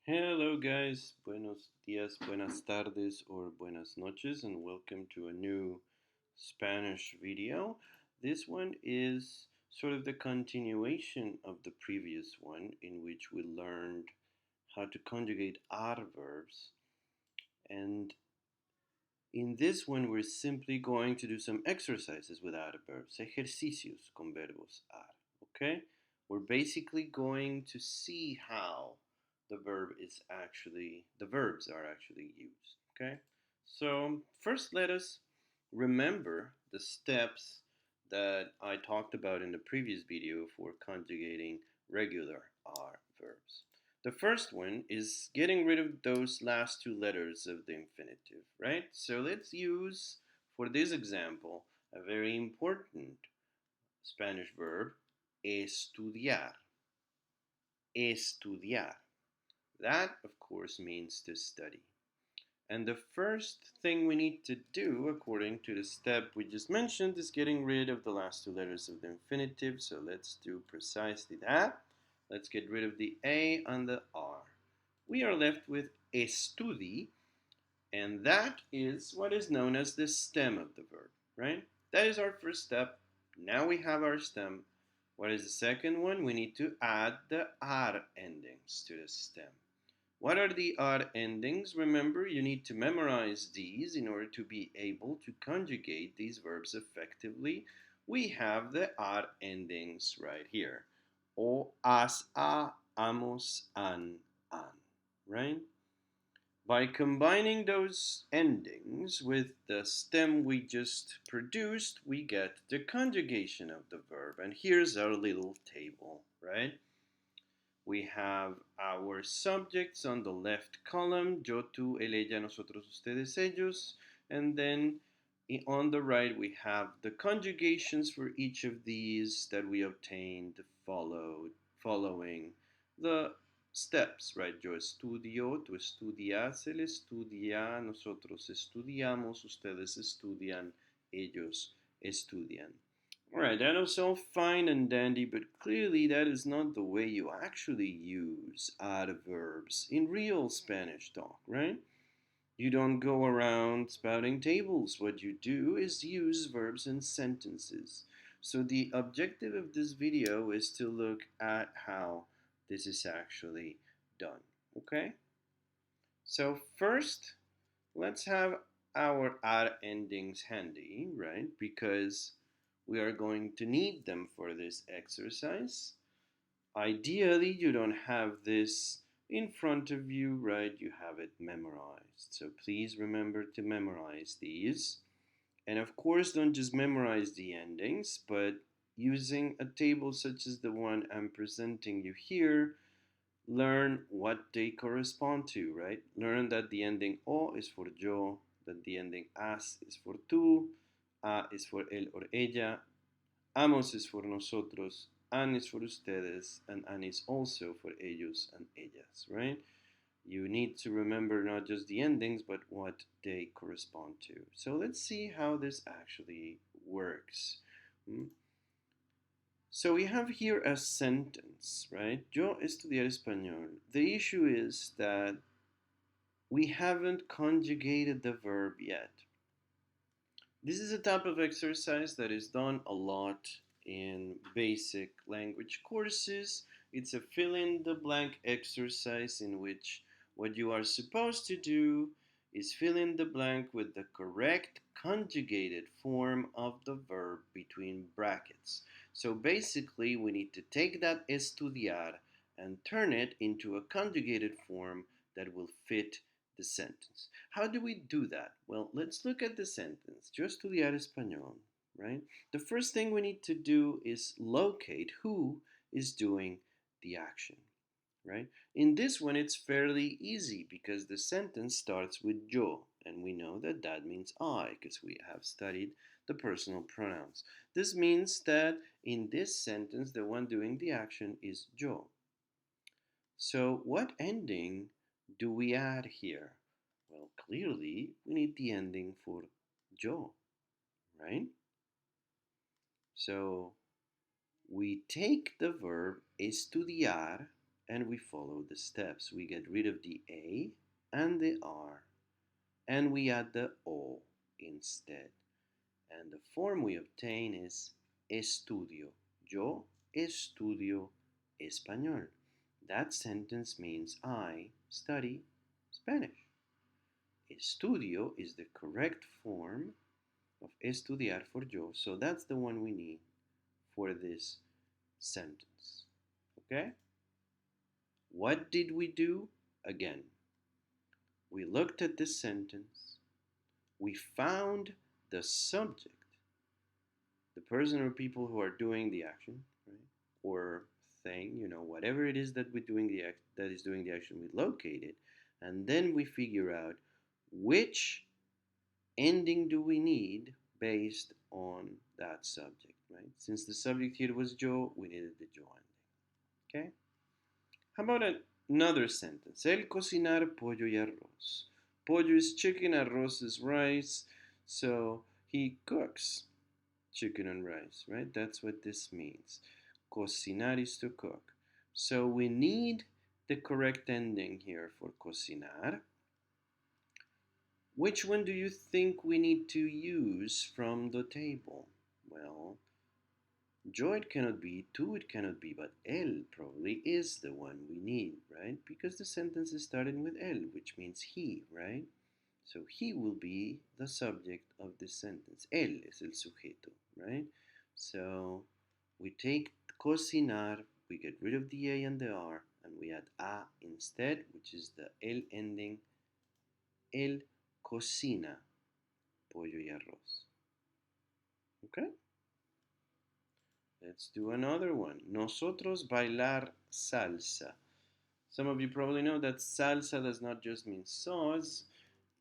Hello, guys. Buenos dias, buenas tardes, or buenas noches, and welcome to a new Spanish video. This one is sort of the continuation of the previous one, in which we learned how to conjugate adverbs. And in this one, we're simply going to do some exercises with adverbs, ejercicios con verbos ar. Okay? We're basically going to see how the verbs are actually used. Okay? So, first let us remember the steps that I talked about in the previous video for conjugating regular R verbs. The first one is getting rid of those last two letters of the infinitive, right? So let's use, for this example, a very important Spanish verb, estudiar. Estudiar. That, of course, means to study. And the first thing we need to do, according to the step we just mentioned, is getting rid of the last two letters of the infinitive. So let's do precisely that. Let's get rid of the A and the R. We are left with estudi, and that is what is known as the stem of the verb, right? That is our first step. Now we have our stem. What is the second one? We need to add the ar endings to the stem. What are the ar endings? Remember, you need to memorize these in order to be able to conjugate these verbs effectively. We have the ar endings right here. O, as, a, amos, an, right? By combining those endings with the stem we just produced, we get the conjugation of the verb. And here's our little table, right? We have our subjects on the left column, yo, tú, él, ella, nosotros, ustedes, ellos. And then on the right, we have the conjugations for each of these that we obtained following the steps, right? Yo estudio, tú estudias, él estudia, nosotros estudiamos, ustedes estudian, ellos estudian. Alright, that is all fine and dandy, but clearly that is not the way you actually use adverbs in real Spanish talk, right? You don't go around spouting tables. What you do is use verbs in sentences. So the objective of this video is to look at how this is actually done, okay? So first, let's have our ad endings handy, right? Because we are going to need them for this exercise. Ideally, you don't have this in front of you, right? You have it memorized. So please remember to memorize these. And of course, don't just memorize the endings, but using a table such as the one I'm presenting you here, learn what they correspond to, right? Learn that the ending o is for yo, that the ending as is for tú, a is for él or ella, amos is for nosotros, an is for ustedes, and an is also for ellos and ellas, right? You need to remember not just the endings, but what they correspond to. So let's see how this actually works. So we have here a sentence, right? Yo estudiar español. The issue is that we haven't conjugated the verb yet. This is a type of exercise that is done a lot in basic language courses. It's a fill in the blank exercise in which what you are supposed to do is fill in the blank with the correct conjugated form of the verb between brackets. So basically, we need to take that estudiar and turn it into a conjugated form that will fit the sentence. How do we do that? Well, let's look at the sentence. Yo estudiar español, right? The first thing we need to do is locate who is doing the action, right? In this one, it's fairly easy because the sentence starts with yo, and we know that that means I because we have studied the personal pronouns. This means that in this sentence, the one doing the action is yo. So what ending do we add here? Well, clearly we need the ending for yo, right? So we take the verb estudiar and we follow the steps. We get rid of the A and the R, and we add the O instead. And the form we obtain is estudio. Yo estudio español. That sentence means I study Spanish. Estudio is the correct form of estudiar for yo, so that's the one we need for this sentence. Okay? What did we do? Again, we looked at this sentence, we found the subject, the person or people who are doing the action, right? Or thing, whatever it is that we're doing that is doing the action, we locate it, and then we figure out which ending do we need based on that subject, right? Since the subject here was yo, we needed the yo ending. Okay? How about another sentence? El cocinar pollo y arroz. Pollo is chicken, arroz is rice, so he cooks chicken and rice, right? That's what this means. Cocinar is to cook. So we need the correct ending here for cocinar. Which one do you think we need to use from the table? Well, yo it cannot be, tú it cannot be, but él probably is the one we need, right? Because the sentence is starting with él, which means he, right? So he will be the subject of this sentence. Él es el sujeto, right? So we take cocinar, we get rid of the A and the R, and we add a instead, which is the el ending. Él cocina pollo y arroz. Okay? Let's do another one. Nosotros bailar salsa. Some of you probably know that salsa does not just mean sauce,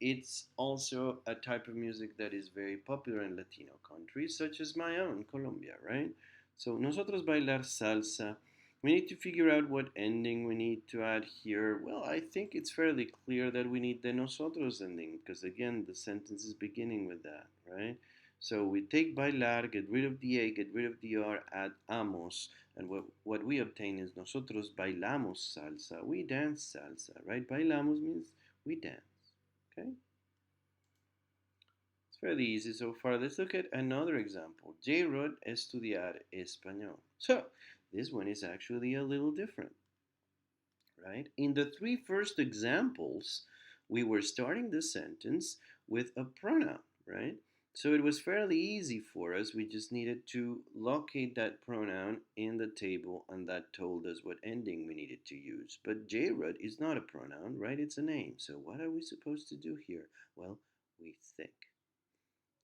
it's also a type of music that is very popular in Latino countries, such as my own, Colombia, right? So, nosotros bailar salsa. We need to figure out what ending we need to add here. Well, I think it's fairly clear that we need the nosotros ending, because again, the sentence is beginning with that, right? So we take bailar, get rid of the A, get rid of the R, add amos, and what we obtain is nosotros bailamos salsa. We dance salsa, right? Bailamos means we dance. Okay? It's fairly easy so far. Let's look at another example. J-Rod estudiar español. So, this one is actually a little different, right? In the three first examples, we were starting the sentence with a pronoun, right? So it was fairly easy for us. We just needed to locate that pronoun in the table, and that told us what ending we needed to use. But J-Rod is not a pronoun, right? It's a name. So what are we supposed to do here? Well, we think.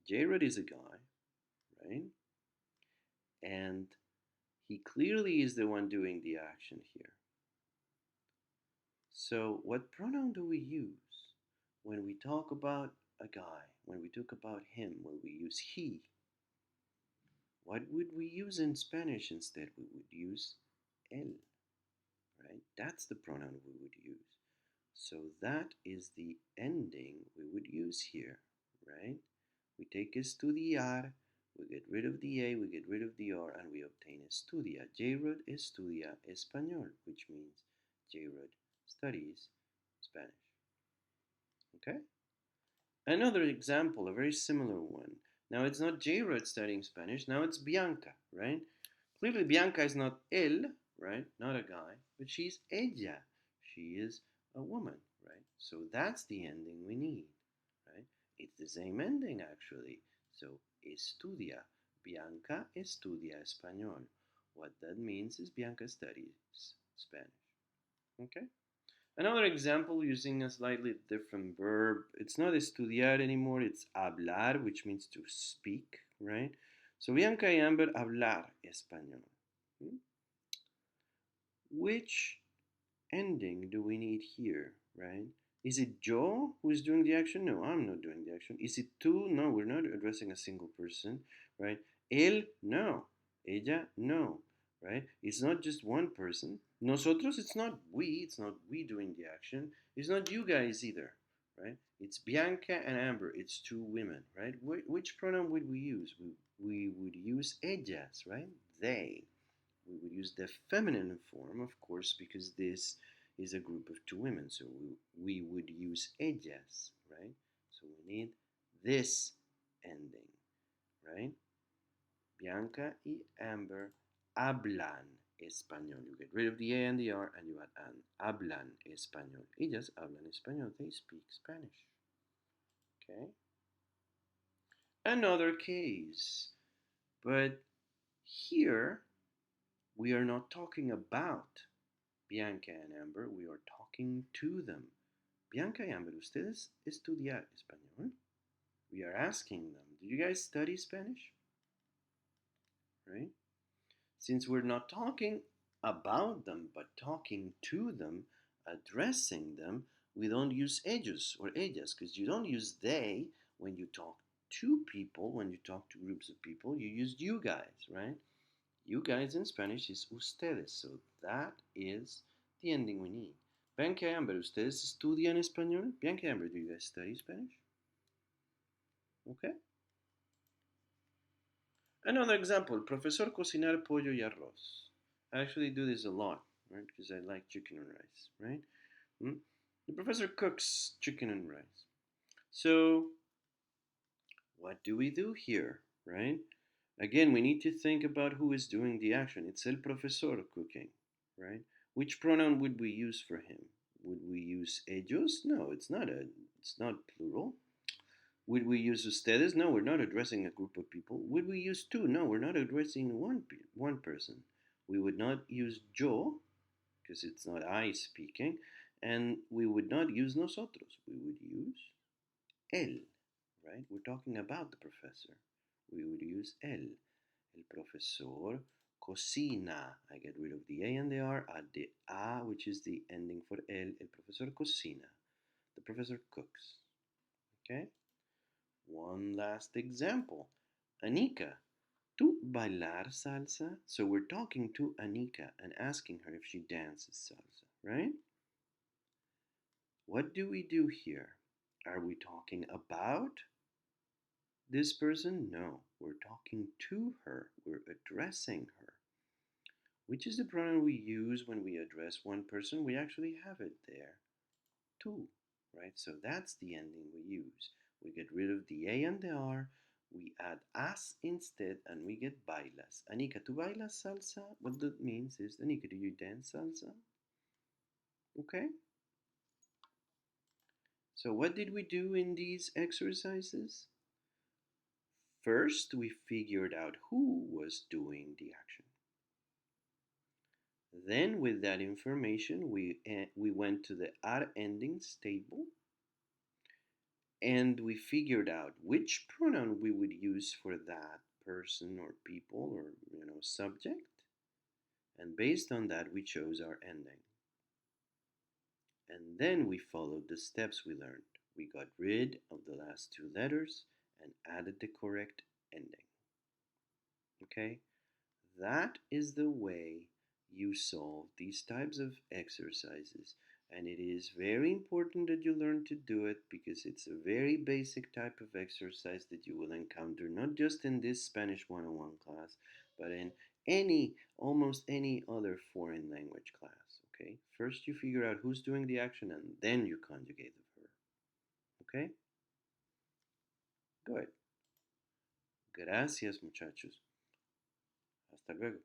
J-Rod is a guy, right? And he clearly is the one doing the action here. So what pronoun do we use when we talk about a guy, when we talk about him? Well, we use he. What would we use in Spanish instead? We would use él, right? That's the pronoun we would use. So that is the ending we would use here, right? We take estudiar, we get rid of the A, we get rid of the R, and we obtain estudia. J-Rod estudia español, which means J-Rod studies Spanish. Okay? Another example, a very similar one. Now it's not J-Rod studying Spanish, now it's Bianca, right? Clearly Bianca is not él, right? Not a guy, but she's ella. She is a woman, right? So that's the ending we need, right? It's the same ending actually. So estudia. Bianca estudia español. What that means is Bianca studies Spanish. Okay? Another example using a slightly different verb. It's not estudiar anymore, it's hablar, which means to speak, right? So Bianca y Amber hablar español. Which ending do we need here, right? Is it yo who is doing the action? No, I'm not doing the action. Is it tú? No, we're not addressing a single person, right? Él? No. Ella? No, right? It's not just one person. Nosotros, it's not we doing the action. It's not you guys either, right? It's Bianca and Amber. It's two women, right? Which pronoun would we use? We would use ellas, right? They. We would use the feminine form, of course, because this is a group of two women. So we would use ellas, right? So we need this ending, right? Bianca y Amber hablan español. You get rid of the A and the R and you add an. Hablan español. Ellas hablan español. They speak Spanish. Okay? Another case. But here we are not talking about Bianca and Amber. We are talking to them. Bianca y Amber, ¿ustedes estudian español? We are asking them, do you guys study Spanish? Right? Since we're not talking about them, but talking to them, addressing them, we don't use ellos or ellas because you don't use they when you talk to people, when you talk to groups of people, you use you guys, right? You guys in Spanish is ustedes, so that is the ending we need. Bianca y Amber, ¿ustedes estudian español? Bianca y Amber, do you guys study Spanish? Okay. Another example, profesor cocinar pollo y arroz. I actually do this a lot, right? Because I like chicken and rice, right? Hmm? The professor cooks chicken and rice. So, what do we do here, right? Again, we need to think about who is doing the action. It's el profesor cooking, right? Which pronoun would we use for him? Would we use ellos? No, it's not plural. Would we use ustedes? No, we're not addressing a group of people. Would we use tú? No, we're not addressing one person. We would not use yo, because it's not I speaking, and we would not use nosotros. We would use él, right? We're talking about the professor. We would use él. El profesor cocina. I get rid of the A and the R, add the A, which is the ending for él. El profesor cocina. The professor cooks. Okay? One last example. Anika, ¿tú bailar salsa? So we're talking to Anika and asking her if she dances salsa, right? What do we do here? Are we talking about this person? No, we're talking to her. We're addressing her. Which is the pronoun we use when we address one person? We actually have it there. Tú, right? So that's the ending we use. We get rid of the A and the R. We add as instead and we get bailas. Anika, ¿tú bailas salsa? What that means is, Anika, do you dance salsa? Okay? So what did we do in these exercises? First, we figured out who was doing the action. Then, with that information, we went to the are endings table and we figured out which pronoun we would use for that person or people or subject, and based on that we chose our ending. And then we followed the steps we learned. We got rid of the last two letters and added the correct ending. Okay? That is the way you solve these types of exercises. And it is very important that you learn to do it because it's a very basic type of exercise that you will encounter not just in this Spanish 101 class, but in almost any other foreign language class. Okay? First you figure out who's doing the action and then you conjugate the verb. Okay? Good. Gracias, muchachos. Hasta luego.